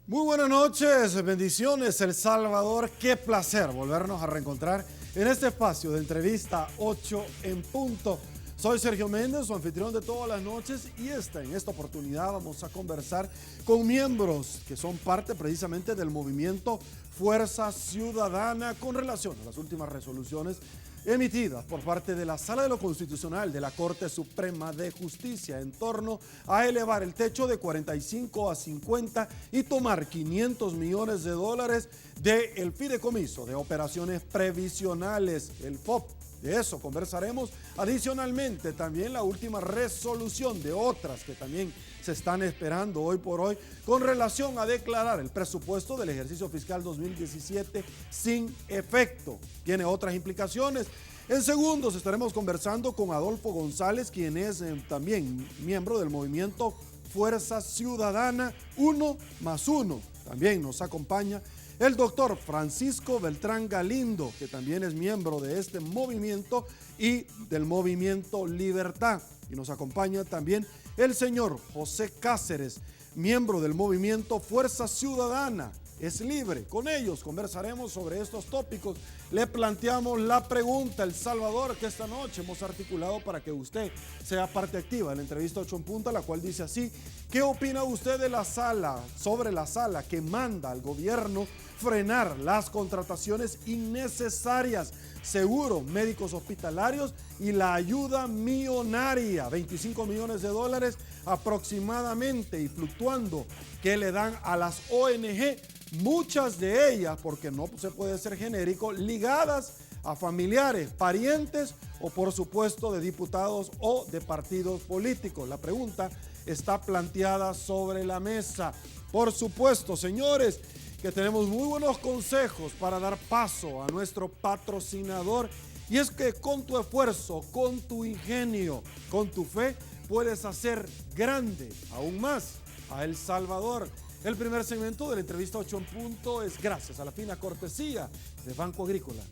Muy buenas noches, bendiciones El Salvador, qué placer volvernos a reencontrar en este espacio de entrevista 8 en punto. Soy Sergio Méndez, su anfitrión de todas las noches y en esta oportunidad vamos a conversar con miembros que son parte precisamente del movimiento Fuerza Ciudadana con relación a las últimas resoluciones emitidas por parte de la Sala de lo Constitucional de la Corte Suprema de Justicia en torno a elevar el techo de 45 a 50 y tomar 500 millones de dólares del fideicomiso de operaciones previsionales, el FOP. De eso conversaremos. Adicionalmente, también la última resolución de otras que también se están esperando hoy por hoy con relación a declarar el presupuesto del ejercicio fiscal 2017 sin efecto. Tiene otras implicaciones. En segundos estaremos conversando con Adolfo González, quien es también miembro del movimiento Fuerza Ciudadana 1+1. También nos acompaña el doctor Francisco Beltrán Galindo, que también es miembro de este movimiento y del movimiento Libertad. Y nos acompaña también el señor José Cáceres, miembro del movimiento Fuerza Ciudadana es Libre. Con ellos conversaremos sobre estos tópicos. Le planteamos la pregunta, El Salvador, que esta noche hemos articulado para que usted sea parte activa de la entrevista 8 en punto, la cual dice así: ¿qué opina usted de la sala, sobre la sala que manda al gobierno frenar las contrataciones innecesarias, seguros médicos hospitalarios y la ayuda millonaria, 25 millones de dólares aproximadamente, y fluctuando, que le dan a las ONG? Muchas de ellas, porque no se puede ser genérico, ligadas a familiares, parientes o por supuesto de diputados o de partidos políticos. La pregunta está planteada sobre la mesa. Por supuesto, señores, que tenemos muy buenos consejos para dar paso a nuestro patrocinador, y es que con tu esfuerzo, con tu ingenio, con tu fe, puedes hacer grande aún más a El Salvador. El primer segmento de la entrevista 8 en punto es gracias a la fina cortesía de Banco Agrícola.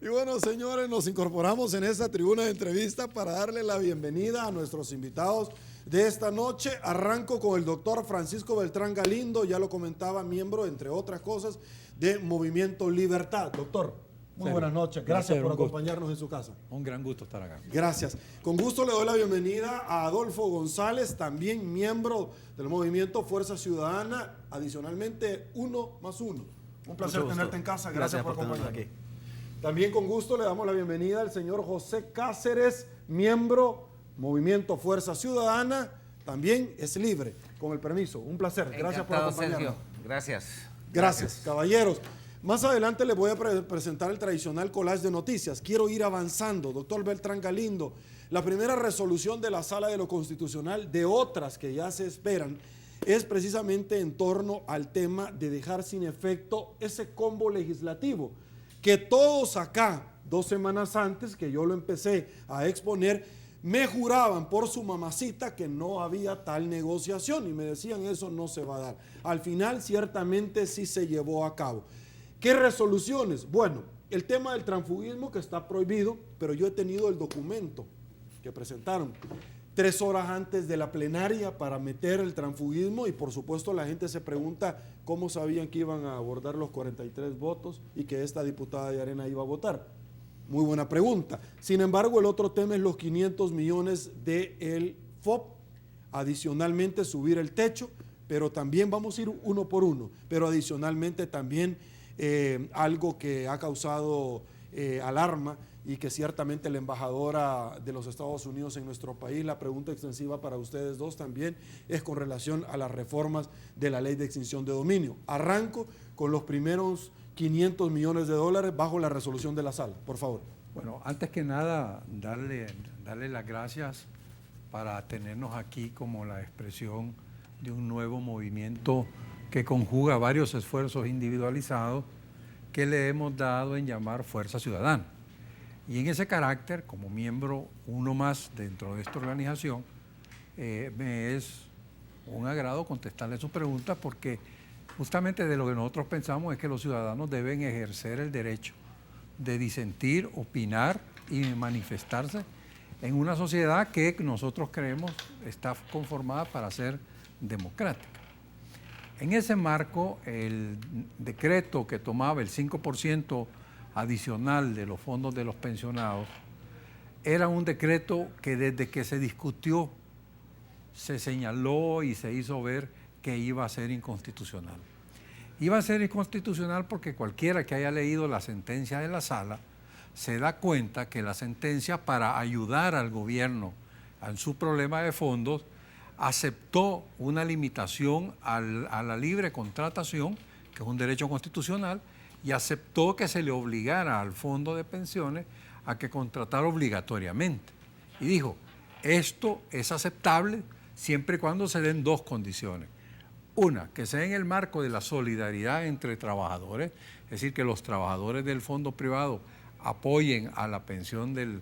Y bueno, señores, nos incorporamos en esta tribuna de entrevista para darle la bienvenida a nuestros invitados de esta noche. Arranco con el doctor Francisco Beltrán Galindo, ya lo comentaba, miembro, entre otras cosas, de Movimiento Libertad. Doctor, muy buenas noches. Gracias por acompañarnos en su casa. Un gran gusto estar acá. Gracias. Con gusto le doy la bienvenida a Adolfo González, también miembro del Movimiento Fuerza Ciudadana, adicionalmente 1+1. Un placer tenerte en casa. Gracias por acompañarnos aquí. También con gusto le damos la bienvenida al señor José Cáceres, miembro Movimiento Fuerza Ciudadana, también es Libre. Con el permiso, un placer. Gracias por acompañarnos. Sergio. Gracias, caballeros. Más adelante les voy a presentar el tradicional collage de noticias. Quiero ir avanzando. Doctor Beltrán Galindo, la primera resolución de la Sala de lo Constitucional, de otras que ya se esperan, es precisamente en torno al tema de dejar sin efecto ese combo legislativo que todos acá, 2 semanas antes que yo lo empecé a exponer, me juraban por su mamacita que no había tal negociación y me decían eso no se va a dar. Al final ciertamente sí se llevó a cabo. ¿Qué resoluciones? Bueno, el tema del transfugismo, que está prohibido, pero yo he tenido el documento que presentaron 3 horas antes de la plenaria para meter el transfugismo, y por supuesto la gente se pregunta cómo sabían que iban a abordar los 43 votos y que esta diputada de Arena iba a votar. Muy buena pregunta. Sin embargo, el otro tema es los 500 millones del FOP, adicionalmente subir el techo, pero también vamos a ir uno por uno, pero adicionalmente también algo que ha causado alarma y que ciertamente la embajadora de los Estados Unidos en nuestro país, la pregunta extensiva para ustedes dos también es con relación a las reformas de la ley de extinción de dominio. Arranco con los primeros 500 millones de dólares bajo la resolución de la sala, por favor. Bueno, antes que nada, darle las gracias para tenernos aquí como la expresión de un nuevo movimiento que conjuga varios esfuerzos individualizados que le hemos dado en llamar Fuerza Ciudadana. Y en ese carácter, como miembro uno más dentro de esta organización, me es un agrado contestarle su pregunta, porque justamente de lo que nosotros pensamos es que los ciudadanos deben ejercer el derecho de disentir, opinar y manifestarse en una sociedad que nosotros creemos está conformada para ser democrática. En ese marco, el decreto que tomaba el 5% adicional de los fondos de los pensionados era un decreto que desde que se discutió se señaló y se hizo ver que iba a ser inconstitucional. Iba a ser inconstitucional porque cualquiera que haya leído la sentencia de la sala se da cuenta que la sentencia, para ayudar al gobierno en su problema de fondos, aceptó una limitación a la libre contratación, que es un derecho constitucional, y aceptó que se le obligara al fondo de pensiones a que contratara obligatoriamente. Y dijo, esto es aceptable siempre y cuando se den dos condiciones. Una, que sea en el marco de la solidaridad entre trabajadores, es decir, que los trabajadores del fondo privado apoyen a la pensión de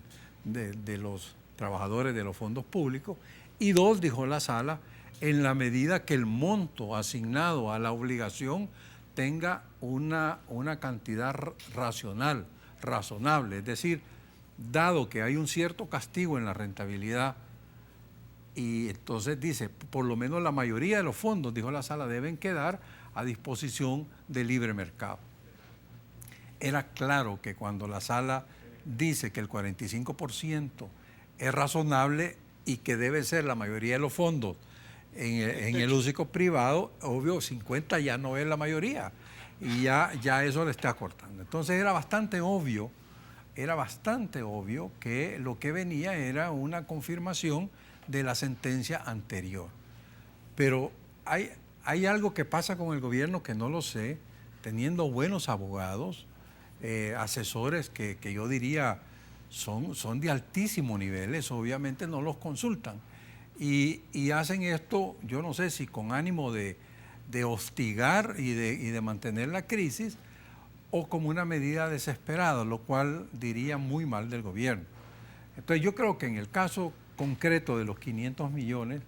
los trabajadores de los fondos públicos. Y dos, dijo la sala, en la medida que el monto asignado a la obligación tenga una cantidad racional, razonable, es decir, dado que hay un cierto castigo en la rentabilidad, y entonces dice, por lo menos la mayoría de los fondos, dijo la sala, deben quedar a disposición del libre mercado. Era claro que cuando la sala dice que el 45% es razonable y que debe ser la mayoría de los fondos en el uso privado, obvio, 50 ya no es la mayoría y ya eso le está cortando. Entonces era bastante obvio que lo que venía era una confirmación de la sentencia anterior. Pero hay algo que pasa con el gobierno que no lo sé, teniendo buenos abogados, asesores que yo diría son de altísimo nivel, obviamente no los consultan. Y hacen esto, yo no sé si con ánimo de hostigar y de mantener la crisis, o como una medida desesperada, lo cual diría muy mal del gobierno. Entonces yo creo que en el caso concreto de los 500 millones,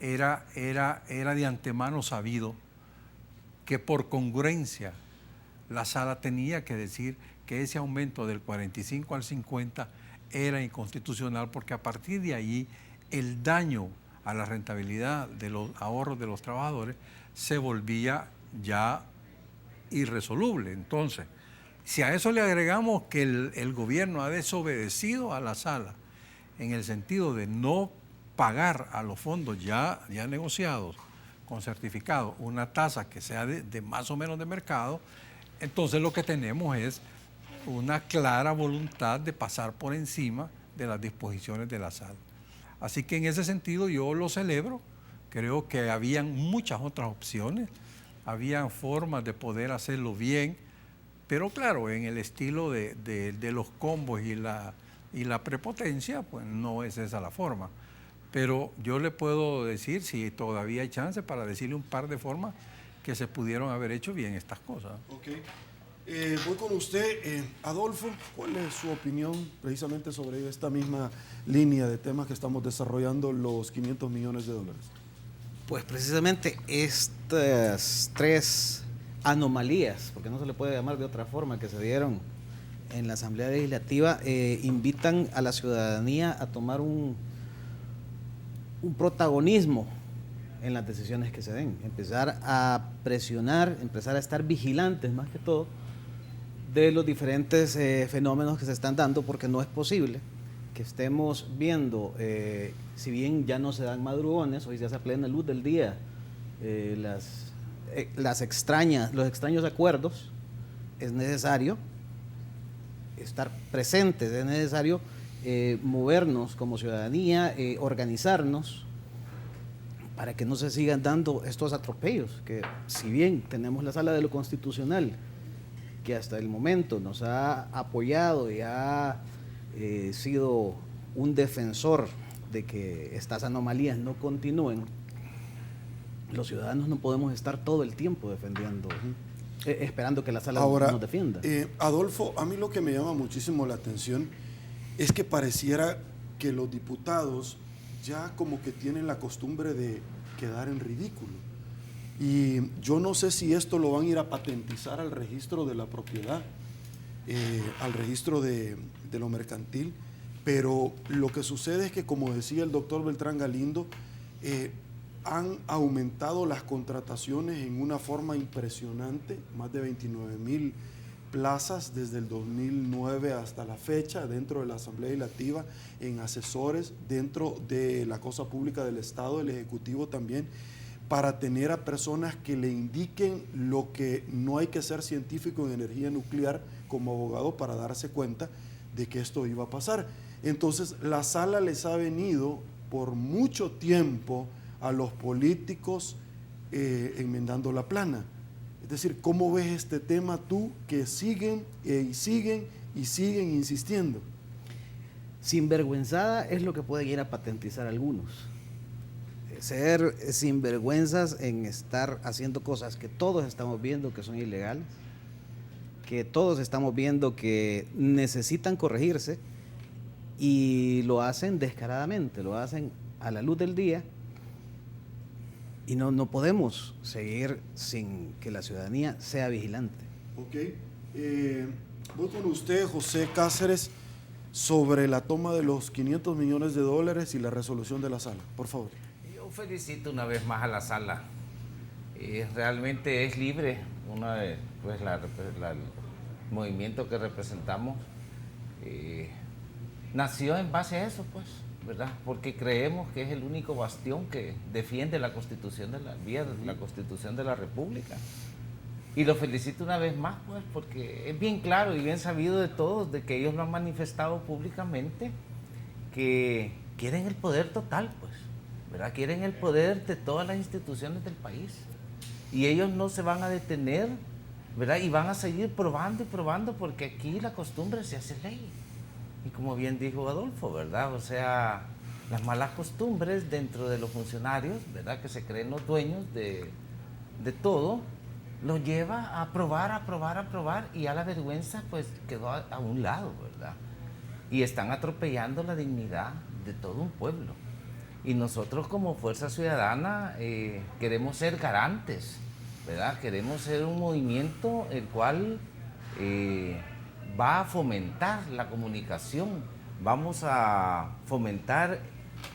era de antemano sabido que por congruencia la sala tenía que decir que ese aumento del 45 al 50 era inconstitucional, porque a partir de ahí el daño a la rentabilidad de los ahorros de los trabajadores se volvía ya irresoluble. Entonces, si a eso le agregamos que el gobierno ha desobedecido a la sala en el sentido de no pagar a los fondos ya negociados con certificado una tasa que sea de más o menos de mercado, entonces lo que tenemos es una clara voluntad de pasar por encima de las disposiciones de la sala. Así que en ese sentido yo lo celebro. Creo que habían muchas otras opciones, habían formas de poder hacerlo bien, pero claro, en el estilo de los combos y la prepotencia, pues no es esa la forma. Pero yo le puedo decir, si todavía hay chance, para decirle un par de formas que se pudieron haber hecho bien estas cosas. Ok. Voy con usted. Adolfo, ¿cuál es su opinión precisamente sobre esta misma línea de temas que estamos desarrollando, los 500 millones de dólares? Pues precisamente estas tres anomalías, porque no se le puede llamar de otra forma, que se dieron en la Asamblea Legislativa, invitan a la ciudadanía a tomar un protagonismo en las decisiones que se den, empezar a presionar, empezar a estar vigilantes más que todo de los diferentes fenómenos que se están dando, porque no es posible que estemos viendo, si bien ya no se dan madrugones, hoy ya se a plena luz del día, los extraños acuerdos. Es necesario estar presentes, es necesario movernos como ciudadanía, organizarnos para que no se sigan dando estos atropellos, que si bien tenemos la Sala de lo Constitucional, que hasta el momento nos ha apoyado y ha sido un defensor de que estas anomalías no continúen, los ciudadanos no podemos estar todo el tiempo defendiendo, esperando que la Sala nos defienda. Adolfo, a mí lo que me llama muchísimo la atención es que pareciera que los diputados ya como que tienen la costumbre de quedar en ridículo. Y yo no sé si esto lo van a ir a patentizar al registro de la propiedad, al registro de lo mercantil, pero lo que sucede es que, como decía el doctor Beltrán Galindo, han aumentado las contrataciones en una forma impresionante, más de 29,000 plazas desde el 2009 hasta la fecha dentro de la Asamblea Legislativa, en asesores, dentro de la cosa pública del Estado, el Ejecutivo también, para tener a personas que le indiquen lo que no hay que ser científico en energía nuclear como abogado para darse cuenta de que esto iba a pasar. Entonces, la sala les ha venido por mucho tiempo a los políticos enmendando la plana. Es decir, ¿cómo ves este tema tú, que siguen y siguen y siguen insistiendo? Sinvergüenzada es lo que pueden ir a patentizar algunos. Ser sinvergüenzas en estar haciendo cosas que todos estamos viendo que son ilegales, que todos estamos viendo que necesitan corregirse, y lo hacen descaradamente, lo hacen a la luz del día, y no podemos seguir sin que la ciudadanía sea vigilante. Ok. Voy con usted, José Cáceres, sobre la toma de los $500 millones y la resolución de la sala. Por favor. Yo felicito una vez más a la sala. Realmente es libre pues el movimiento que representamos. Nació en base a eso, pues, ¿verdad? Porque creemos que es el único bastión que defiende la Constitución de la Constitución de la República. Y lo felicito una vez más, pues, porque es bien claro y bien sabido de todos de que ellos lo han manifestado públicamente, que quieren el poder total, pues, ¿verdad? Quieren el poder de todas las instituciones del país. Y ellos no se van a detener, ¿verdad? Y van a seguir probando y probando, porque aquí la costumbre se hace ley. Y como bien dijo Adolfo, ¿verdad? O sea, las malas costumbres dentro de los funcionarios, ¿verdad? Que se creen los dueños de todo, los lleva a probar, y a la vergüenza pues quedó a un lado, ¿verdad? Y están atropellando la dignidad de todo un pueblo. Y nosotros como Fuerza Ciudadana queremos ser garantes, ¿verdad? Queremos ser un movimiento el cual va a fomentar la comunicación, vamos a fomentar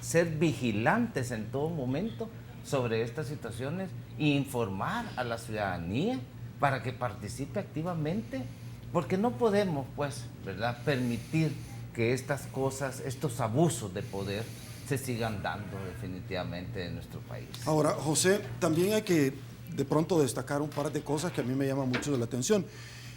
ser vigilantes en todo momento sobre estas situaciones e informar a la ciudadanía para que participe activamente, porque no podemos, pues, ¿verdad?, permitir que estas cosas, estos abusos de poder se sigan dando definitivamente en nuestro país. Ahora, José, también hay que de pronto destacar un par de cosas que a mí me llaman mucho la atención.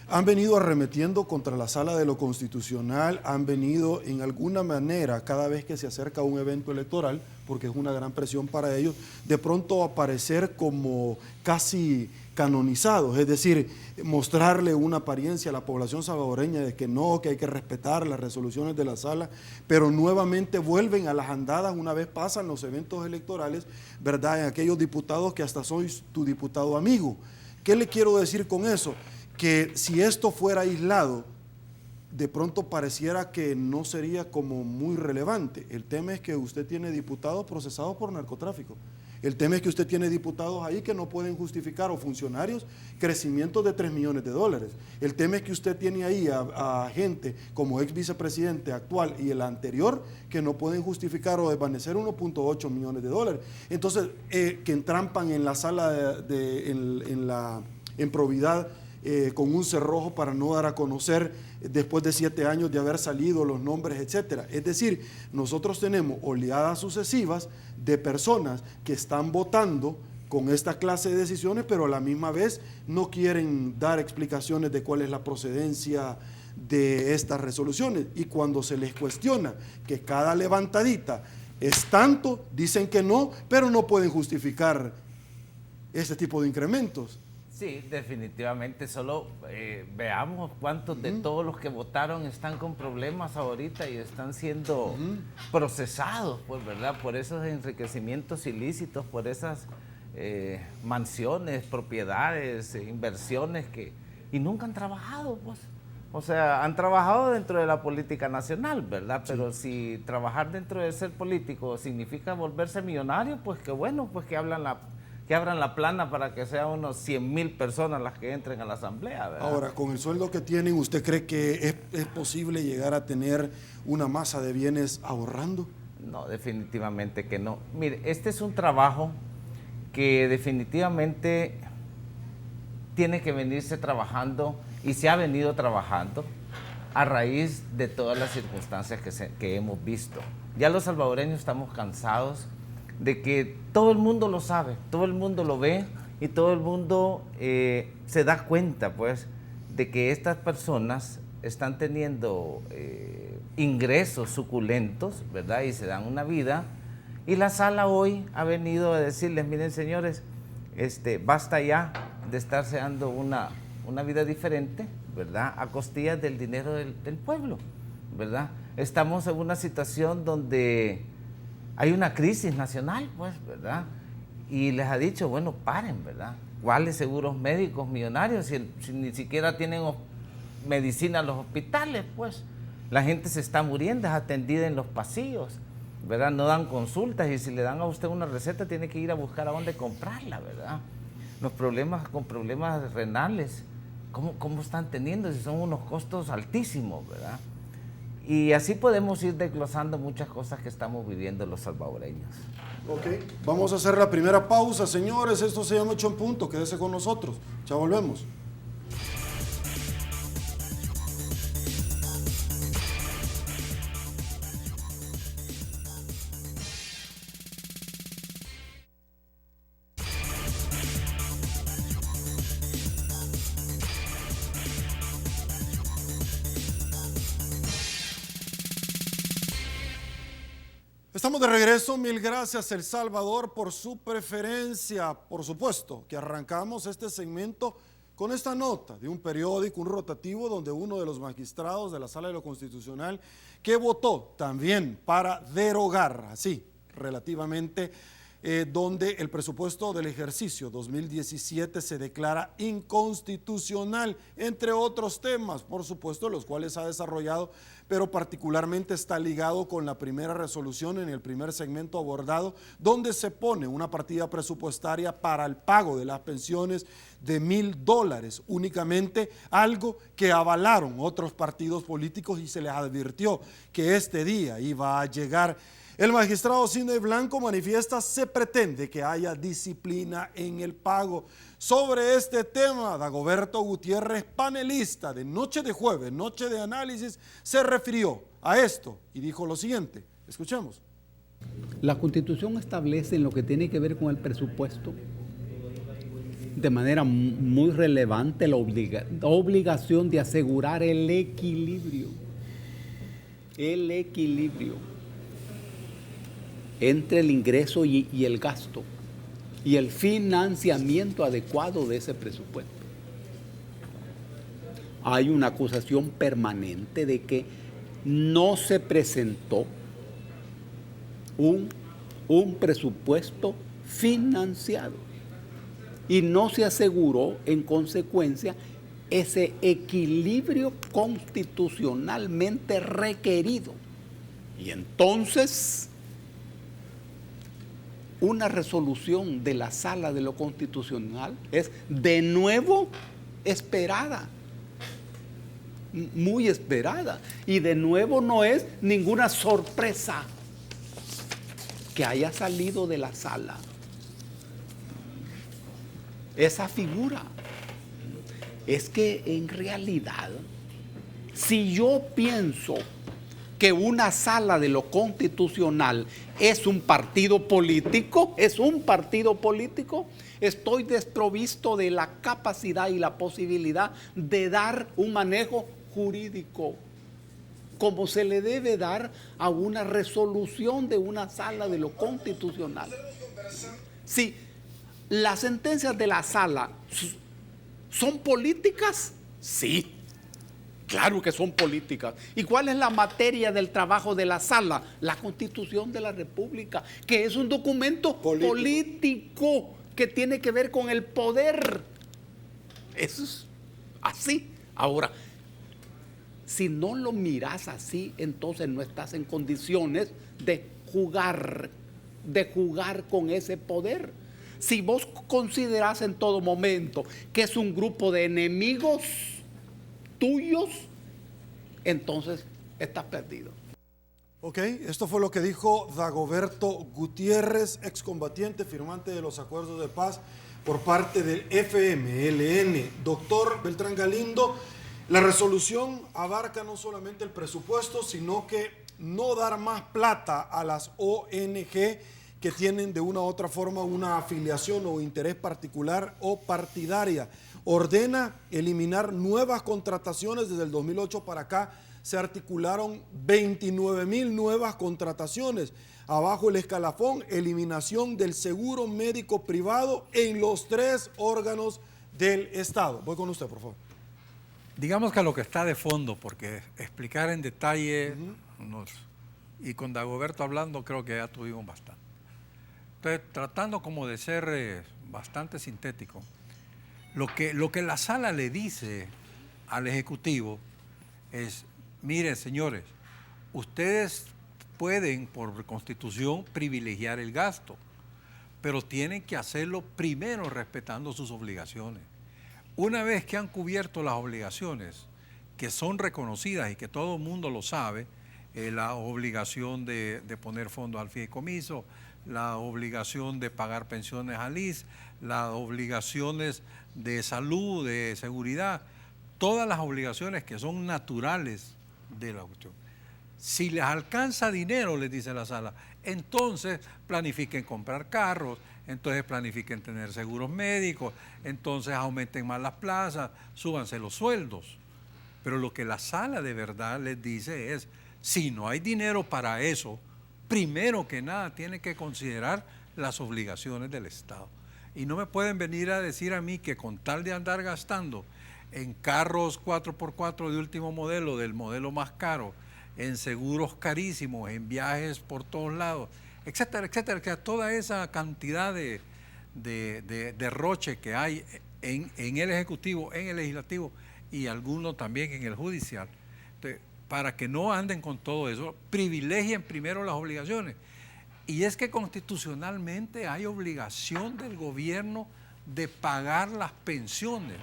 Han venido arremetiendo contra la Sala de lo Constitucional, han venido en alguna manera, cada vez que se acerca un evento electoral, porque es una gran presión para ellos, de pronto aparecer como casi canonizados, es decir, mostrarle una apariencia a la población salvadoreña de que no, que hay que respetar las resoluciones de la sala, pero nuevamente vuelven a las andadas una vez pasan los eventos electorales, ¿verdad?, en aquellos diputados que hasta sois tu diputado amigo. ¿Qué le quiero decir con eso? Que si esto fuera aislado, de pronto pareciera que no sería como muy relevante. El tema es que usted tiene diputados procesados por narcotráfico. El tema es que usted tiene diputados ahí que no pueden justificar, o funcionarios, crecimientos de $3 millones. El tema es que usted tiene ahí a gente como ex vicepresidente actual y el anterior que no pueden justificar o desvanecer $1.8 millones. Entonces, que entrampan en la sala en probidad, con un cerrojo para no dar a conocer después de 7 años de haber salido los nombres, etcétera. Es decir, nosotros tenemos oleadas sucesivas de personas que están votando con esta clase de decisiones, pero a la misma vez no quieren dar explicaciones de cuál es la procedencia de estas resoluciones. Y cuando se les cuestiona que cada levantadita es tanto, dicen que no, pero no pueden justificar este tipo de incrementos. Sí, definitivamente, solo veamos cuántos de todos los que votaron están con problemas ahorita y están siendo procesados, pues, ¿verdad?, por esos enriquecimientos ilícitos, por esas mansiones, propiedades, inversiones y nunca han trabajado, pues. O sea, han trabajado dentro de la política nacional, ¿verdad? Sí. Pero si trabajar dentro de ser político significa volverse millonario, pues qué bueno, pues que abran la plana para que sean unos 100,000 personas las que entren a la asamblea, ¿verdad? Ahora, con el sueldo que tienen, ¿usted cree que es posible llegar a tener una masa de bienes ahorrando? No, definitivamente que no. Mire, este es un trabajo que definitivamente tiene que venirse trabajando y se ha venido trabajando a raíz de todas las circunstancias que hemos visto. Ya los salvadoreños estamos cansados de que todo el mundo lo sabe, todo el mundo lo ve y todo el mundo se da cuenta, pues, de que estas personas están teniendo ingresos suculentos, ¿verdad? Y se dan una vida. Y la sala hoy ha venido a decirles, miren señores, basta ya de estarse dando una vida diferente, ¿verdad? A costillas del dinero del pueblo, ¿verdad? Estamos en una situación donde hay una crisis nacional, pues, ¿verdad? Y les ha dicho, bueno, paren, ¿verdad? ¿Cuáles seguros médicos millonarios si ni siquiera tienen medicina en los hospitales, pues? La gente se está muriendo, es atendida en los pasillos, ¿verdad? No dan consultas y si le dan a usted una receta tiene que ir a buscar a dónde comprarla, ¿verdad? Los problemas con problemas renales, ¿cómo están teniendo? Si son unos costos altísimos, ¿verdad? Y así podemos ir desglosando muchas cosas que estamos viviendo los salvadoreños. Ok, vamos a hacer la primera pausa, señores. Esto se llama 8 en punto. Quédese con nosotros. Ya volvemos. Estamos de regreso, mil gracias El Salvador por su preferencia. Por supuesto que arrancamos este segmento con esta nota de un periódico, un rotativo, donde uno de los magistrados de la Sala de lo Constitucional que votó también para derogar, así relativamente, donde el presupuesto del ejercicio 2017 se declara inconstitucional, entre otros temas, por supuesto, los cuales ha desarrollado, pero particularmente está ligado con la primera resolución en el primer segmento abordado, donde se pone una partida presupuestaria para el pago de las pensiones de $1,000 únicamente, algo que avalaron otros partidos políticos y se les advirtió que este día iba a llegar. El magistrado Sidney Blanco manifiesta se pretende que haya disciplina en el pago. Sobre este tema, Dagoberto Gutiérrez, panelista de Noche de Jueves, Noche de Análisis, se refirió a esto y dijo lo siguiente. Escuchemos. La Constitución establece en lo que tiene que ver con el presupuesto de manera muy relevante la obligación de asegurar el equilibrio entre el ingreso y el gasto y el financiamiento adecuado de ese presupuesto. Hay una acusación permanente de que no se presentó un presupuesto financiado y no se aseguró en consecuencia ese equilibrio constitucionalmente requerido. Y entonces una resolución de la Sala de lo Constitucional es de nuevo esperada, muy esperada, y de nuevo no es ninguna sorpresa que haya salido de la sala esa figura. Es que en realidad, si yo pienso que una Sala de lo Constitucional es un partido político, estoy desprovisto de la capacidad y la posibilidad de dar un manejo jurídico como se le debe dar a una resolución de una Sala de lo Constitucional. Si las sentencias de la Sala son políticas, sí. Claro que son políticas. ¿Y cuál es la materia del trabajo de la Sala? La Constitución de la República, que es un documento político que tiene que ver con el poder. Eso es así. Ahora, si no lo miras así, entonces no estás en condiciones de jugar con ese poder. Si vos considerás en todo momento que es un grupo de enemigos tuyos, entonces estás perdido. Ok, esto fue lo que dijo Dagoberto Gutiérrez, excombatiente, firmante de los acuerdos de paz por parte del FMLN. Doctor Beltrán Galindo, la resolución abarca no solamente el presupuesto, sino que no dar más plata a las ONG que tienen de una u otra forma una afiliación o interés particular o partidaria. Ordena eliminar nuevas contrataciones. Desde el 2008 para acá se articularon 29,000 nuevas contrataciones. Abajo el escalafón, eliminación del seguro médico privado en los 3 órganos del Estado. Voy con usted, por favor. Digamos que lo que está de fondo, porque explicar en detalle, y con Dagoberto hablando creo que ya tuvimos bastante. Entonces, tratando como de ser bastante sintético, lo que la sala le dice al Ejecutivo es, miren señores, ustedes pueden por Constitución privilegiar el gasto, pero tienen que hacerlo primero respetando sus obligaciones. Una vez que han cubierto las obligaciones, que son reconocidas y que todo el mundo lo sabe, la obligación de poner fondos al fideicomiso, la obligación de pagar pensiones al ISSSTE, las obligaciones de salud, de seguridad, todas las obligaciones que son naturales de la cuestión. Si les alcanza dinero, les dice la sala, entonces planifiquen comprar carros, entonces planifiquen tener seguros médicos, entonces aumenten más las plazas, súbanse los sueldos. Pero lo que la sala de verdad les dice es, si no hay dinero para eso, primero que nada tiene que considerar las obligaciones del Estado. Y no me pueden venir a decir a mí que con tal de andar gastando en carros 4x4 de último modelo, del modelo más caro, en seguros carísimos, en viajes por todos lados, etcétera, etcétera, que toda esa cantidad de derroche que hay en el Ejecutivo, en el Legislativo y algunos también en el Judicial. Entonces, para que no anden con todo eso, privilegien primero las obligaciones. Y es que constitucionalmente hay obligación del gobierno de pagar las pensiones.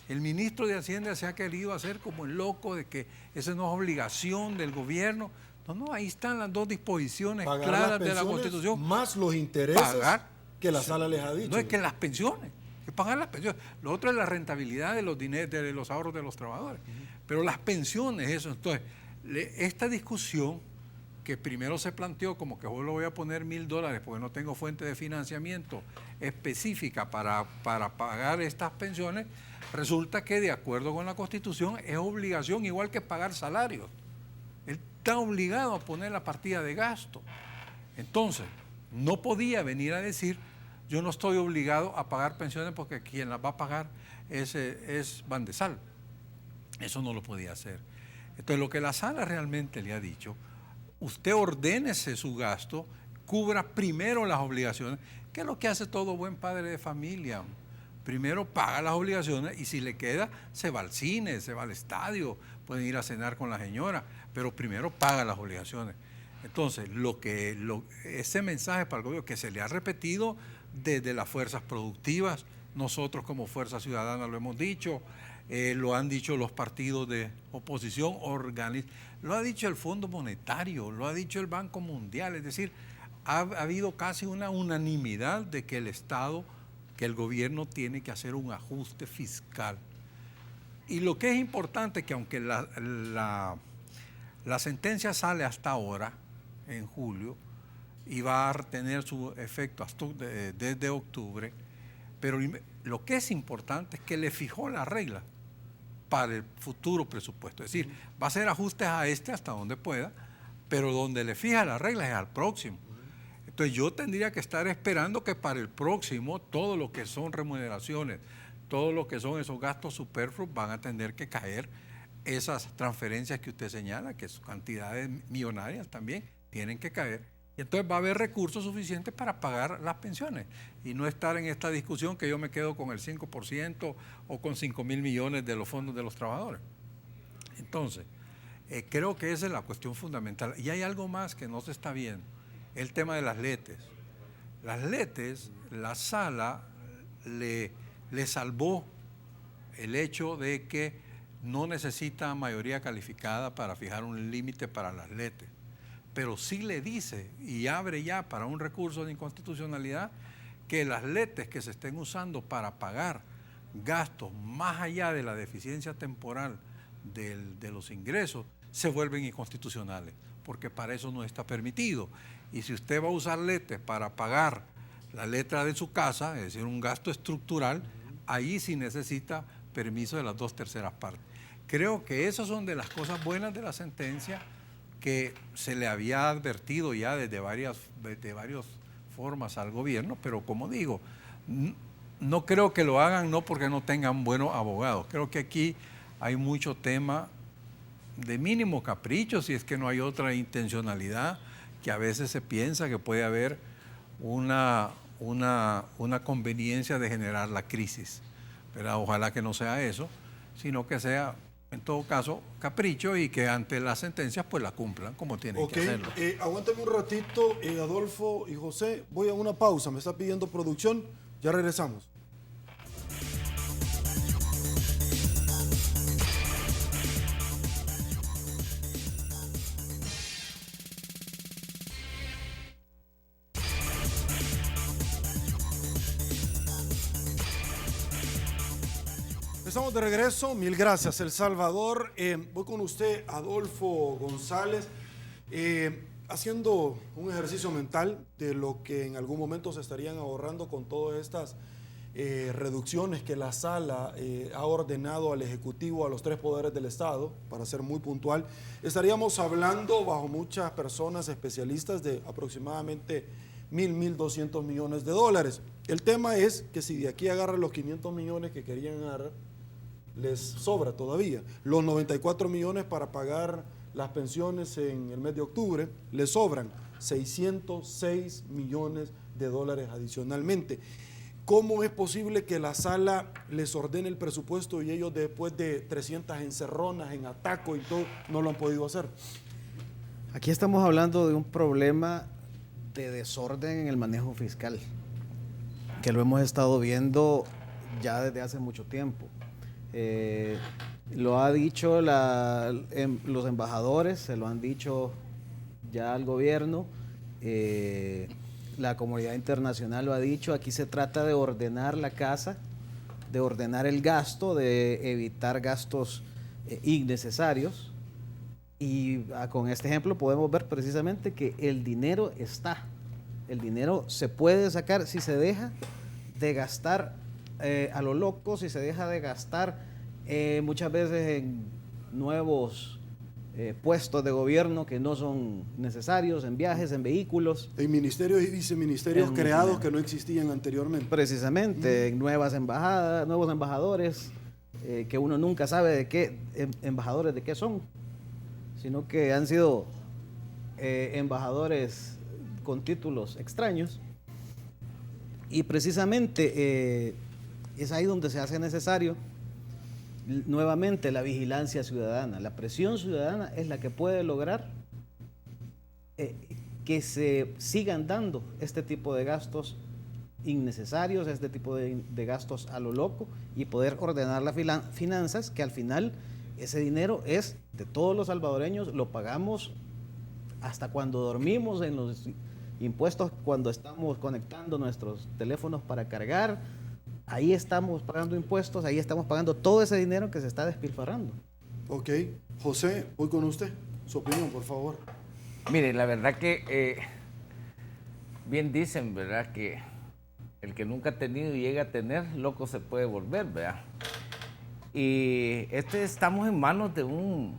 El ministro de Hacienda se ha querido hacer como el loco de que esa no es obligación del gobierno. No, ahí están las dos disposiciones Pagar claras de la Constitución. Más los intereses que la sala les ha dicho. No es que las pensiones, es pagar las pensiones. Lo otro es la rentabilidad de los dineros, de los ahorros de los trabajadores. Pero las pensiones, eso. Entonces, esta discusión que primero se planteó como que yo le voy a poner $1,000 porque no tengo fuente de financiamiento específica para pagar estas pensiones, resulta que de acuerdo con la Constitución es obligación igual que pagar salarios. Él está obligado a poner la partida de gasto. Entonces, no podía venir a decir, yo no estoy obligado a pagar pensiones porque quien las va a pagar es Bandesal. Eso no lo podía hacer. Entonces, lo que la sala realmente le ha dicho, usted ordénese su gasto, cubra primero las obligaciones, que es lo que hace todo buen padre de familia. Primero paga las obligaciones y si le queda, se va al cine, se va al estadio, pueden ir a cenar con la señora, pero primero paga las obligaciones. Entonces, ese mensaje para el gobierno que se le ha repetido desde las fuerzas productivas, nosotros como Fuerza Ciudadana lo hemos dicho, lo han dicho los partidos de oposición, lo ha dicho el Fondo Monetario, lo ha dicho el Banco Mundial, es decir, ha habido casi una unanimidad de que el Estado, que el gobierno tiene que hacer un ajuste fiscal. Y lo que es importante que aunque la sentencia sale hasta ahora, en julio, y va a tener su efecto desde octubre, pero lo que es importante es que le fijó la regla para el futuro presupuesto. Es decir, va a hacer ajustes a hasta donde pueda, pero donde le fija la regla es al próximo. Entonces yo tendría que estar esperando que para el próximo todo lo que son remuneraciones, todo lo que son esos gastos superfluos van a tener que caer esas transferencias que usted señala, que son cantidades millonarias también, tienen que caer. Y entonces va a haber recursos suficientes para pagar las pensiones y no estar en esta discusión que yo me quedo con el 5% o con 5,000 millones de los fondos de los trabajadores. Entonces, creo que esa es la cuestión fundamental. Y hay algo más que no se está viendo, el tema de las LETES. Las LETES, la sala le salvó el hecho de que no necesita mayoría calificada para fijar un límite para las LETES. pero sí le dice y abre ya para un recurso de inconstitucionalidad que las letes que se estén usando para pagar gastos más allá de la deficiencia temporal de los ingresos se vuelven inconstitucionales, porque para eso no está permitido. Y si usted va a usar letes para pagar la letra de su casa, es decir, un gasto estructural, ahí sí necesita permiso de las 2/3 partes. Creo que esas son de las cosas buenas de la sentencia, que se le había advertido ya desde varias formas al gobierno, pero como digo, no creo que lo hagan no porque no tengan buenos abogados. Creo que aquí hay mucho tema de mínimo capricho, si es que no hay otra intencionalidad, que a veces se piensa que puede haber una conveniencia de generar la crisis. Pero ojalá que no sea eso, sino que sea, en todo caso, capricho, y que ante las sentencias pues la cumplan como tienen que hacerlo. Aguántame un ratito, Adolfo y José, voy a una pausa, me está pidiendo producción, ya regresamos. Estamos de regreso, mil gracias, El Salvador. Voy con usted, Adolfo González, haciendo un ejercicio mental de lo que en algún momento se estarían ahorrando con todas estas reducciones que la Sala ha ordenado al Ejecutivo, a los 3 poderes del Estado, para ser muy puntual. Estaríamos hablando, bajo muchas personas especialistas, de aproximadamente 1.200 millones de dólares. El tema es que si de aquí agarran los 500 millones que querían agarrar, les sobra todavía. Los 94 millones para pagar las pensiones en el mes de octubre, les sobran 606 millones de dólares adicionalmente. ¿Cómo es posible que la Sala les ordene el presupuesto y ellos, después de 300 encerronas, en ataco y todo, no lo han podido hacer? Aquí estamos hablando de un problema de desorden en el manejo fiscal, que lo hemos estado viendo ya desde hace mucho tiempo. Lo ha dicho los embajadores, se lo han dicho ya al gobierno, la comunidad internacional lo ha dicho. Aquí se trata de ordenar la casa, de ordenar el gasto, de evitar gastos innecesarios, y con este ejemplo podemos ver precisamente que el dinero está, el dinero se puede sacar si se deja de gastar a lo loco, si se deja de gastar muchas veces en nuevos puestos de gobierno que no son necesarios, en viajes, en vehículos. En ministerios y viceministerios creados que no existían anteriormente. Precisamente, en nuevas embajadas, nuevos embajadores, que uno nunca sabe de qué embajadores de qué son, sino que han sido embajadores con títulos extraños. Y precisamente es ahí donde se hace necesario nuevamente la vigilancia ciudadana. La presión ciudadana es la que puede lograr que se sigan dando este tipo de gastos innecesarios, este tipo de gastos a lo loco, y poder ordenar las finanzas, que al final ese dinero es de todos los salvadoreños, lo pagamos hasta cuando dormimos en los impuestos, cuando estamos conectando nuestros teléfonos para cargar. Ahí estamos pagando impuestos, ahí estamos pagando todo ese dinero que se está despilfarrando. Ok. José, voy con usted. Su opinión, por favor. Mire, la verdad que bien dicen, ¿verdad? Que el que nunca ha tenido y llega a tener, loco se puede volver, ¿verdad? Y estamos en manos de un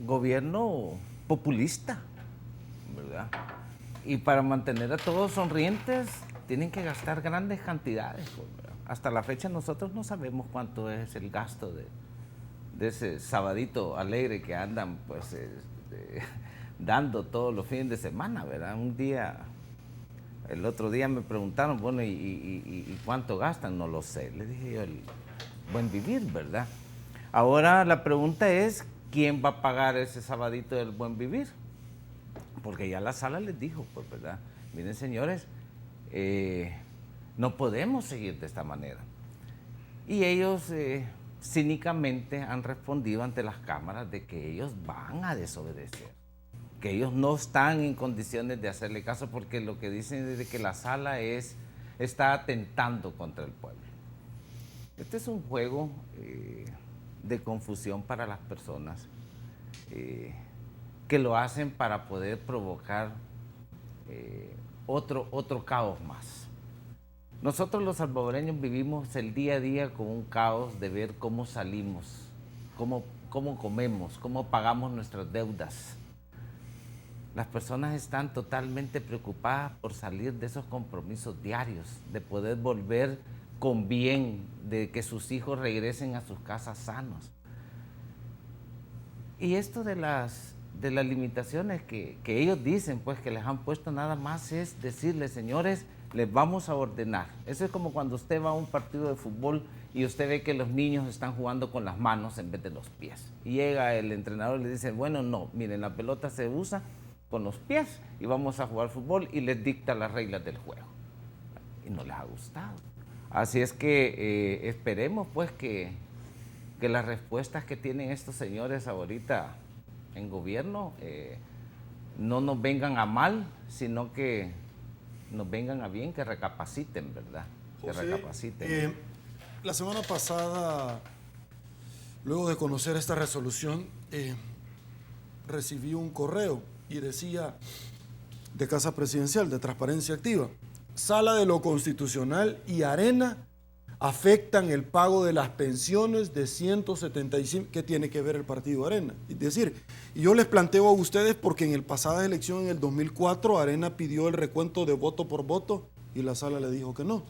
gobierno populista, ¿verdad? Y para mantener a todos sonrientes, tienen que gastar grandes cantidades, ¿verdad? Hasta la fecha nosotros no sabemos cuánto es el gasto de ese sabadito alegre que andan pues dando todos los fines de semana, ¿verdad? El otro día me preguntaron, bueno, ¿y cuánto gastan? No lo sé, les dije yo, el buen vivir, ¿verdad? Ahora la pregunta es, ¿quién va a pagar ese sabadito del buen vivir? Porque ya la Sala les dijo, pues, ¿verdad? Miren, señores, no podemos seguir de esta manera. Y ellos cínicamente han respondido ante las cámaras de que ellos van a desobedecer, porque ellos no están en condiciones de hacerle caso, porque lo que dicen es de que la sala está atentando contra el pueblo. Este es un juego de confusión para las personas que lo hacen para poder provocar otro caos más. Nosotros los salvadoreños vivimos el día a día con un caos de ver cómo salimos, cómo comemos, cómo pagamos nuestras deudas. Las personas están totalmente preocupadas por salir de esos compromisos diarios, de poder volver con bien, de que sus hijos regresen a sus casas sanos. Y esto de las limitaciones que ellos dicen, pues que les han puesto, nada más es decirles, señores, les vamos a ordenar. Eso es como cuando usted va a un partido de fútbol y usted ve que los niños están jugando con las manos en vez de los pies. Y llega el entrenador y le dice, bueno, no, miren, la pelota se usa con los pies y vamos a jugar fútbol, y les dicta las reglas del juego. Y no les ha gustado. Así es que esperemos pues que las respuestas que tienen estos señores ahorita en gobierno no nos vengan a mal, sino que nos vengan a bien, que recapaciten, ¿verdad? José, que recapaciten. La semana pasada, luego de conocer esta resolución, recibí un correo y decía de Casa Presidencial, de Transparencia Activa: Sala de lo Constitucional y Arena afectan el pago de las pensiones de 175. ¿Qué tiene que ver el partido Arena? Es decir, y yo les planteo a ustedes porque en el pasada elección, en el 2004, Arena pidió el recuento de voto por voto y la sala le dijo que no.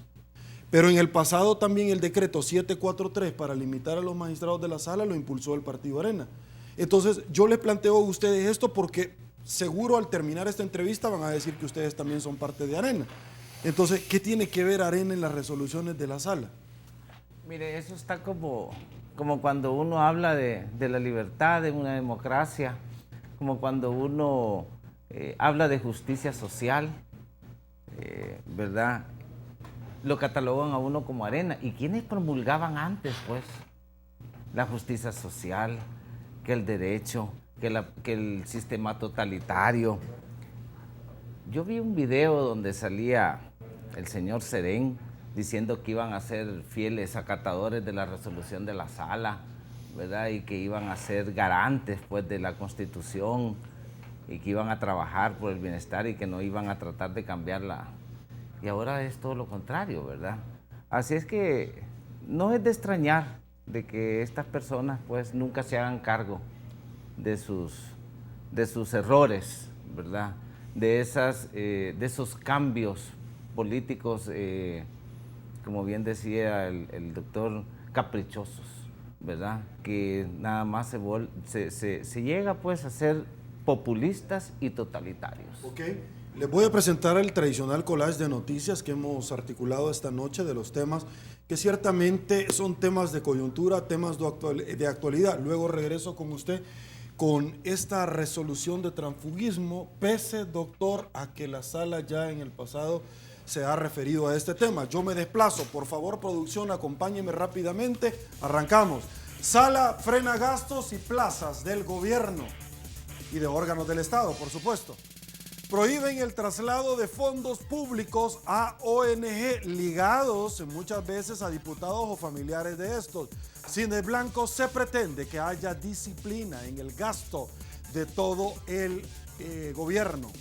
Pero en el pasado también el decreto 743 para limitar a los magistrados de la sala lo impulsó el partido Arena. Entonces yo les planteo a ustedes esto porque seguro al terminar esta entrevista van a decir que ustedes también son parte de Arena. Entonces, ¿qué tiene que ver Arena en las resoluciones de la sala? Mire, eso está como cuando uno habla de la libertad en una democracia, como cuando uno habla de justicia social, ¿verdad? Lo catalogan a uno como Arena. ¿Y quiénes promulgaban antes, pues? La justicia social, que el derecho, que el sistema totalitario. Yo vi un video donde salía el señor Serén diciendo que iban a ser fieles acatadores de la resolución de la sala, ¿verdad? Y que iban a ser garantes, pues, de la Constitución, y que iban a trabajar por el bienestar y que no iban a tratar de cambiarla. Y ahora es todo lo contrario, ¿verdad? Así es que no es de extrañar de que estas personas, pues, nunca se hagan cargo de sus errores, ¿verdad? De esos cambios políticos, como bien decía el doctor, caprichosos, ¿verdad? Que nada más se llega pues a ser populistas y totalitarios. Ok, les voy a presentar el tradicional collage de noticias que hemos articulado esta noche de los temas que ciertamente son temas de coyuntura, temas de actualidad. Luego regreso con usted con esta resolución de transfugismo, pese, doctor, a que la sala ya en el pasado se ha referido a este tema. Yo me desplazo, por favor, producción, acompáñenme rápidamente. Arrancamos. Sala frena gastos y plazas del gobierno y de órganos del Estado, por supuesto. Prohíben el traslado de fondos públicos a ONG ligados muchas veces a diputados o familiares de estos. Sin el blanco se pretende que haya disciplina en el gasto de todo el gobierno.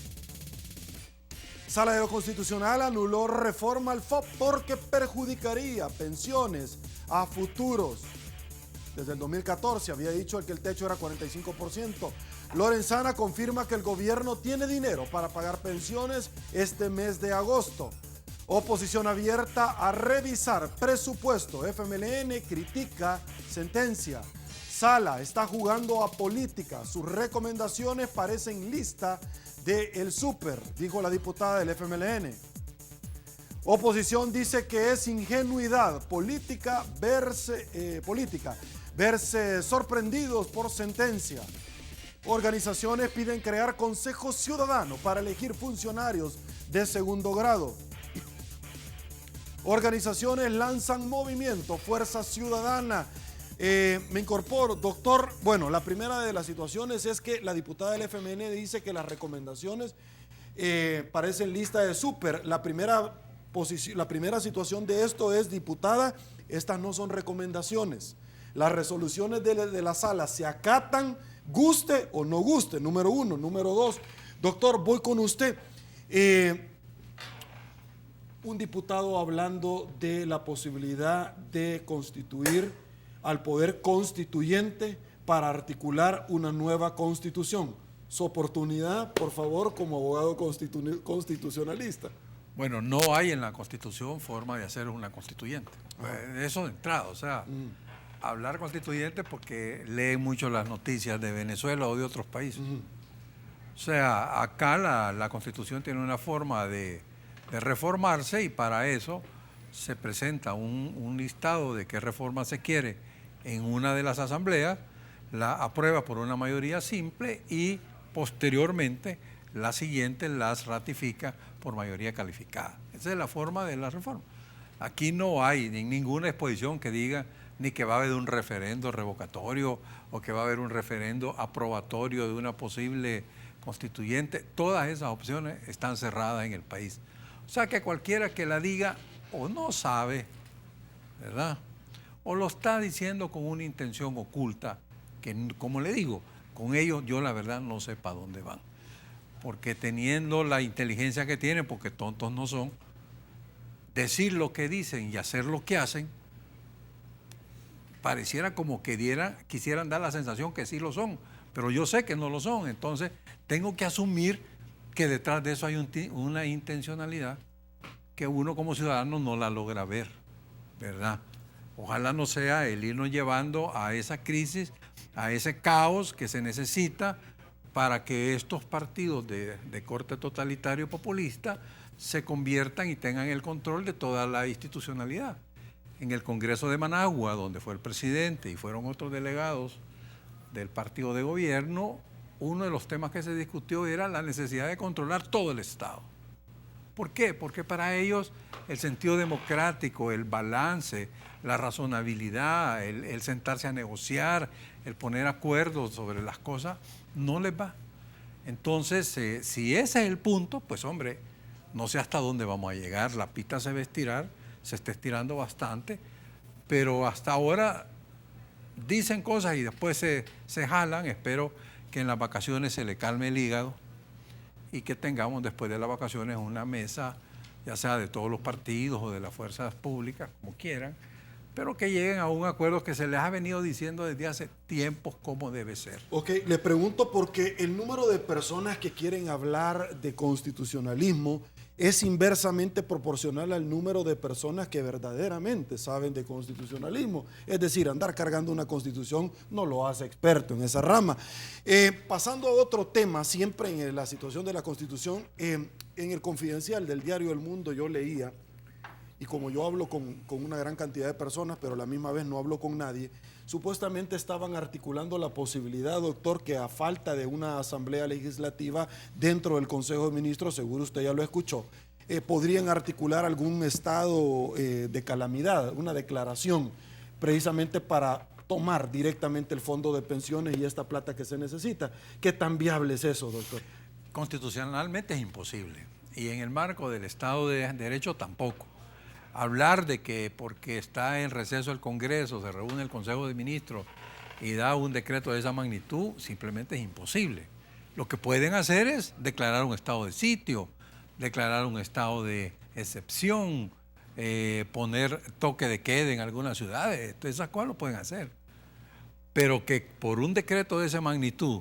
Sala de lo Constitucional anuló reforma al FOP porque perjudicaría pensiones a futuros. Desde el 2014 había dicho que el techo era 45%. Lorenzana confirma que el gobierno tiene dinero para pagar pensiones este mes de agosto. Oposición abierta a revisar presupuesto. FMLN critica sentencia. Sala está jugando a política. Sus recomendaciones parecen lista del súper, dijo la diputada del FMLN. Oposición dice que es ingenuidad política verse sorprendidos por sentencia. Organizaciones piden crear Consejo Ciudadano para elegir funcionarios de segundo grado. Organizaciones lanzan movimiento Fuerza Ciudadana Me incorporo, doctor. Bueno, la primera de las situaciones es que la diputada del FMN dice que las recomendaciones parecen lista de súper. La primera situación de esto es, diputada, estas no son recomendaciones. Las resoluciones de la sala se acatan, guste o no guste, número uno. Número dos, doctor, voy con usted. Un diputado hablando de la posibilidad de constituir al poder constituyente para articular una nueva constitución. Su oportunidad, por favor, como abogado constitucionalista. Bueno, no hay en la Constitución forma de hacer una constituyente. Eso de entrada, o sea, hablar constituyente porque leen mucho las noticias de Venezuela o de otros países. O sea, acá la Constitución tiene una forma de reformarse y para eso se presenta un listado de qué reforma se quiere en una de las asambleas, la aprueba por una mayoría simple y posteriormente la siguiente las ratifica por mayoría calificada. Esa es la forma de la reforma. Aquí no hay ninguna exposición que diga ni que va a haber un referendo revocatorio o que va a haber un referendo aprobatorio de una posible constituyente. Todas esas opciones están cerradas en el país. O sea que cualquiera que la diga o no sabe, ¿verdad?, o lo está diciendo con una intención oculta, que como le digo, con ellos yo la verdad no sé para dónde van. Porque teniendo la inteligencia que tienen, porque tontos no son, decir lo que dicen y hacer lo que hacen, pareciera como que quisieran dar la sensación que sí lo son, pero yo sé que no lo son, entonces tengo que asumir que detrás de eso hay una intencionalidad que uno como ciudadano no la logra ver, ¿verdad? Ojalá no sea el irnos llevando a esa crisis, a ese caos que se necesita para que estos partidos de corte totalitario populista se conviertan y tengan el control de toda la institucionalidad. En el Congreso de Managua, donde fue el presidente y fueron otros delegados del partido de gobierno, uno de los temas que se discutió era la necesidad de controlar todo el Estado. ¿Por qué? Porque para ellos el sentido democrático, el balance, la razonabilidad, el sentarse a negociar, el poner acuerdos sobre las cosas, no les va. Entonces, si ese es el punto, pues hombre, no sé hasta dónde vamos a llegar. La pista se va a estirar, se está estirando bastante, pero hasta ahora dicen cosas y después se jalan. Espero que en las vacaciones se le calme el hígado y que tengamos después de las vacaciones una mesa, ya sea de todos los partidos o de las fuerzas públicas, como quieran, pero que lleguen a un acuerdo que se les ha venido diciendo desde hace tiempos cómo debe ser. Ok, le pregunto porque el número de personas que quieren hablar de constitucionalismo es inversamente proporcional al número de personas que verdaderamente saben de constitucionalismo. Es decir, andar cargando una constitución no lo hace experto en esa rama. Pasando a otro tema, siempre en la situación de la constitución, en el Confidencial del diario El Mundo yo leía, y como yo hablo con una gran cantidad de personas, pero a la misma vez no hablo con nadie, supuestamente estaban articulando la posibilidad, doctor, que a falta de una asamblea legislativa dentro del Consejo de Ministros, seguro usted ya lo escuchó, podrían articular algún estado de calamidad, una declaración, precisamente para tomar directamente el fondo de pensiones y esta plata que se necesita. ¿Qué tan viable es eso, doctor? Constitucionalmente es imposible, y en el marco del Estado de Derecho tampoco. Hablar de que porque está en receso el Congreso, se reúne el Consejo de Ministros y da un decreto de esa magnitud, simplemente es imposible. Lo que pueden hacer es declarar un estado de sitio, declarar un estado de excepción, poner toque de queda en algunas ciudades, todas esas cosas lo pueden hacer. Pero que por un decreto de esa magnitud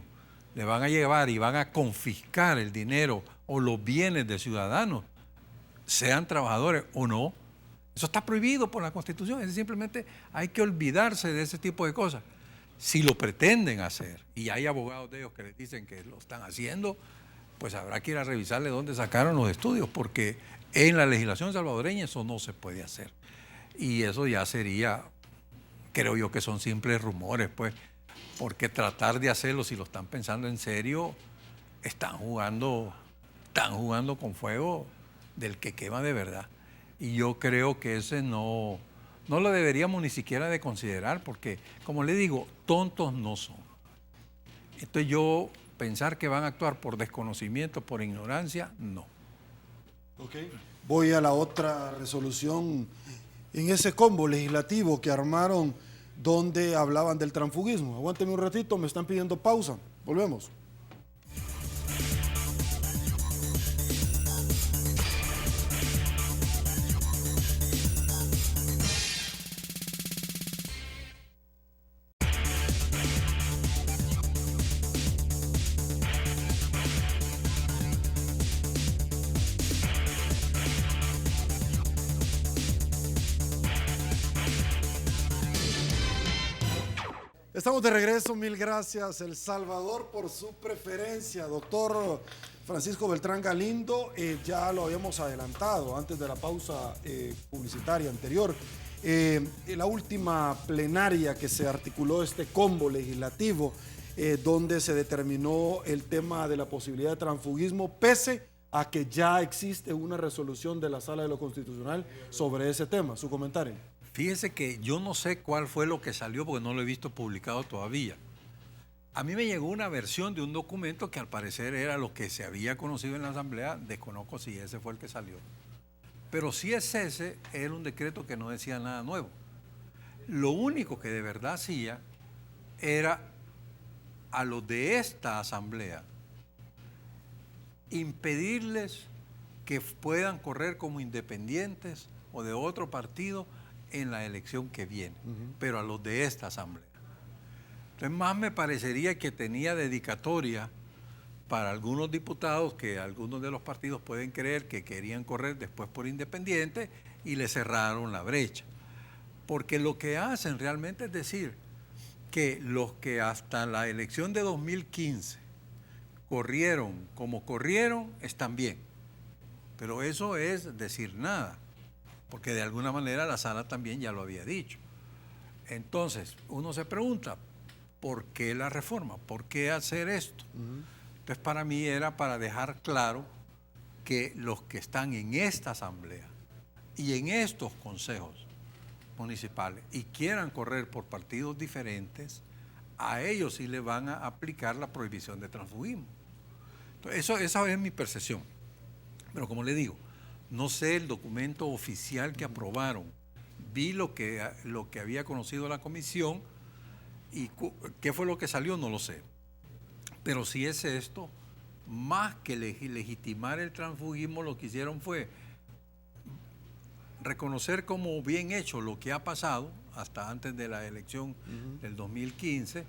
le van a llevar y van a confiscar el dinero o los bienes de ciudadanos, sean trabajadores o no, eso está prohibido por la Constitución. Es simplemente hay que olvidarse de ese tipo de cosas. Si lo pretenden hacer, y hay abogados de ellos que les dicen que lo están haciendo, pues habrá que ir a revisarle dónde sacaron los estudios, porque en la legislación salvadoreña eso no se puede hacer. Y eso ya sería, creo yo que son simples rumores, pues, porque tratar de hacerlo, si lo están pensando en serio, están jugando con fuego del que quema de verdad. Y yo creo que ese no no lo deberíamos ni siquiera de considerar porque, como le digo, tontos no son. Entonces yo pensar que van a actuar por desconocimiento, por ignorancia, no. Ok. Voy a la otra resolución en ese combo legislativo que armaron donde hablaban del transfugismo. Aguánteme un ratito, me están pidiendo pausa. Volvemos. Estamos de regreso, mil gracias El Salvador por su preferencia. Doctor Francisco Beltrán Galindo, ya lo habíamos adelantado antes de la pausa publicitaria anterior. La última plenaria que se articuló este combo legislativo, donde se determinó el tema de la posibilidad de transfugismo, pese a que ya existe una resolución de la Sala de lo Constitucional sobre ese tema. Su comentario. Fíjese que yo no sé cuál fue lo que salió porque no lo he visto publicado todavía. A mí me llegó una versión de un documento que al parecer era lo que se había conocido en la Asamblea. Desconozco si ese fue el que salió. Pero si es ese, era un decreto que no decía nada nuevo. Lo único que de verdad hacía era a los de esta Asamblea impedirles que puedan correr como independientes o de otro partido en la elección que viene, pero a los de esta Asamblea. Entonces más me parecería que tenía dedicatoria para algunos diputados que algunos de los partidos pueden creer que querían correr después por independiente y le cerraron la brecha. Porque lo que hacen realmente es decir que los que hasta la elección de 2015 corrieron como corrieron están bien. Pero eso es decir nada. Porque de alguna manera la sala también ya lo había dicho. Entonces, uno se pregunta, ¿por qué la reforma? ¿Por qué hacer esto? Entonces, para mí era para dejar claro que los que están en esta asamblea y en estos consejos municipales y quieran correr por partidos diferentes, a ellos sí le van a aplicar la prohibición de transfugismo. Entonces, esa es mi percepción. Pero como le digo, no sé el documento oficial que aprobaron. Vi lo que había conocido la comisión y qué fue lo que salió, no lo sé. Pero si es esto, más que legitimar el transfugismo, lo que hicieron fue reconocer como bien hecho lo que ha pasado hasta antes de la elección del 2015,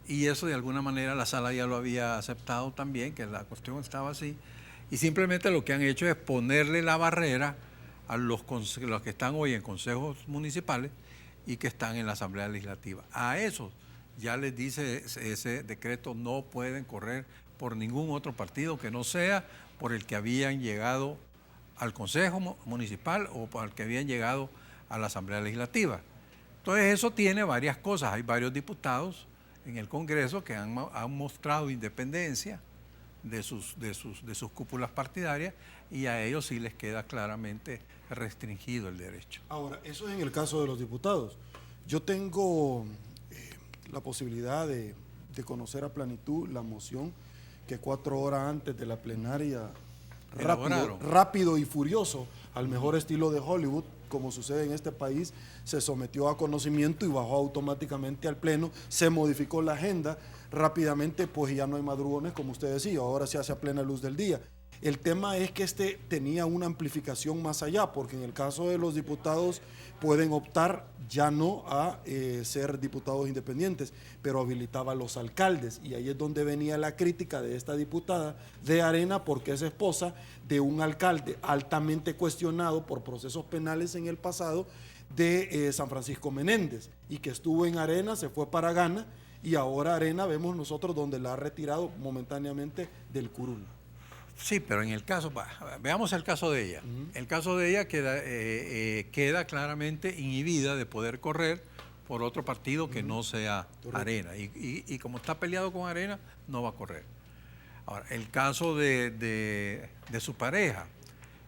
y eso de alguna manera la sala ya lo había aceptado también, que la cuestión estaba así. Y simplemente lo que han hecho es ponerle la barrera a los que están hoy en consejos municipales y que están en la Asamblea Legislativa. A esos ya les dice ese decreto, no pueden correr por ningún otro partido que no sea por el que habían llegado al Consejo Municipal o por el que habían llegado a la Asamblea Legislativa. Entonces eso tiene varias cosas. Hay varios diputados en el Congreso que han mostrado independencia de sus cúpulas partidarias y a ellos sí les queda claramente restringido el derecho. Ahora, eso es en el caso de los diputados. Yo tengo la posibilidad de conocer a plenitud la moción que 4 horas antes de la plenaria, rápido y furioso, al mejor estilo de Hollywood, como sucede en este país, se sometió a conocimiento y bajó automáticamente al Pleno, se modificó la agenda rápidamente, pues ya no hay madrugones, como usted decía, ahora se hace a plena luz del día. El tema es que este tenía una amplificación más allá, porque en el caso de los diputados pueden optar ya no a ser diputados independientes, pero habilitaba a los alcaldes, y ahí es donde venía la crítica de esta diputada de Arena, porque es esposa de un alcalde altamente cuestionado por procesos penales en el pasado de San Francisco Menéndez, y que estuvo en Arena, se fue para Ghana, y ahora Arena vemos nosotros donde la ha retirado momentáneamente del curul. Sí, pero en el caso, veamos el caso de ella. El caso de ella queda claramente inhibida de poder correr por otro partido que no sea Arena. Y como está peleado con Arena, no va a correr. Ahora, el caso de su pareja.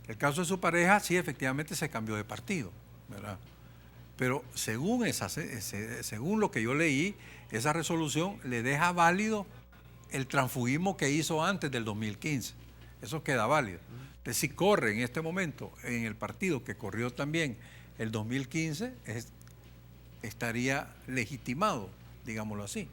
El caso de su pareja, sí, efectivamente se cambió de partido, ¿verdad? Pero según lo que yo leí, esa resolución le deja válido el transfugismo que hizo antes del 2015. Eso queda válido. Entonces, si corre en este momento en el partido que corrió también el 2015, estaría legitimado, digámoslo así.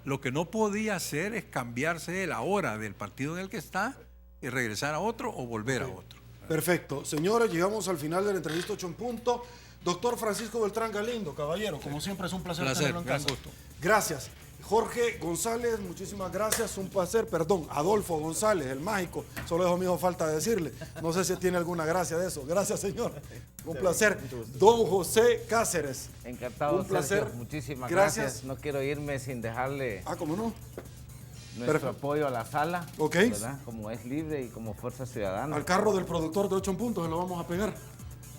Lo que no podía hacer es cambiarse él ahora del partido en el que está y regresar a otro o volver a otro. Perfecto. Señores, llegamos al final de la entrevista 8 en punto. Doctor Francisco Beltrán Galindo, caballero, como siempre es un placer tenerlo en casa. Gusto. Gracias. Jorge González, muchísimas gracias, un placer. Perdón, Adolfo González, el mágico. Solo eso me hizo falta decirle. No sé si tiene alguna gracia de eso. Gracias, señor. Un placer. Don José Cáceres. Encantado, un placer. Sergio. Muchísimas gracias. No quiero irme sin dejarle ¿cómo no? nuestro apoyo a la sala, Ok. ¿verdad? Como es libre y como Fuerza Ciudadana. Al carro del productor de 8 en punto se lo vamos a pegar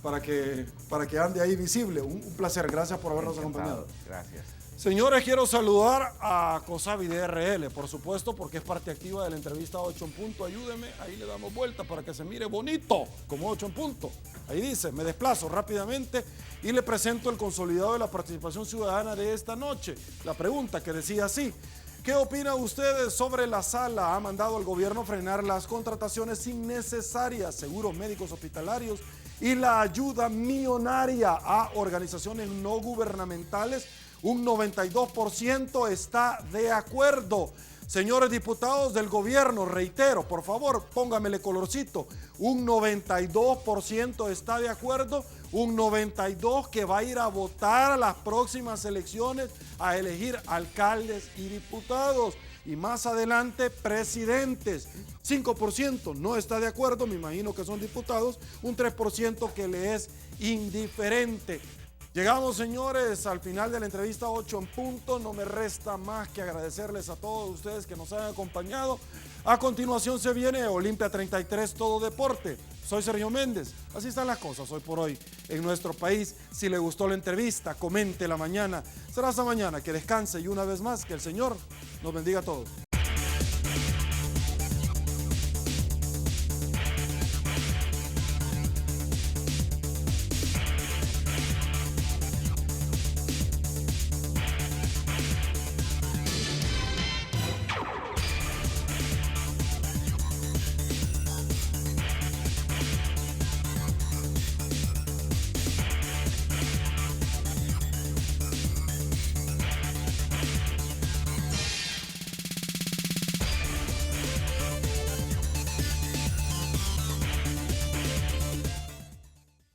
para que ande ahí visible. Un placer. Gracias por habernos acompañado. Gracias. Señores, quiero saludar a Cosavi DRL, por supuesto, porque es parte activa de la entrevista 8 en punto. Ayúdeme, ahí le damos vuelta para que se mire bonito, como 8 en punto. Ahí dice, me desplazo rápidamente y le presento el consolidado de la participación ciudadana de esta noche. La pregunta que decía así: ¿qué opinan ustedes sobre la sala? Ha mandado al gobierno frenar las contrataciones innecesarias, seguros médicos hospitalarios y la ayuda millonaria a organizaciones no gubernamentales. Un 92% está de acuerdo. Señores diputados del gobierno, reitero, por favor, póngamele colorcito. Un 92% está de acuerdo, un 92% que va a ir a votar a las próximas elecciones a elegir alcaldes y diputados. Y más adelante, presidentes. 5% no está de acuerdo, me imagino que son diputados. Un 3% que le es indiferente. Llegamos, señores, al final de la entrevista 8 en punto. No me resta más que agradecerles a todos ustedes que nos han acompañado. A continuación se viene Olimpia 33 Todo Deporte. Soy Sergio Méndez. Así están las cosas hoy por hoy en nuestro país. Si le gustó la entrevista, comente la mañana. Será hasta mañana. Que descanse y una vez más que el Señor nos bendiga a todos.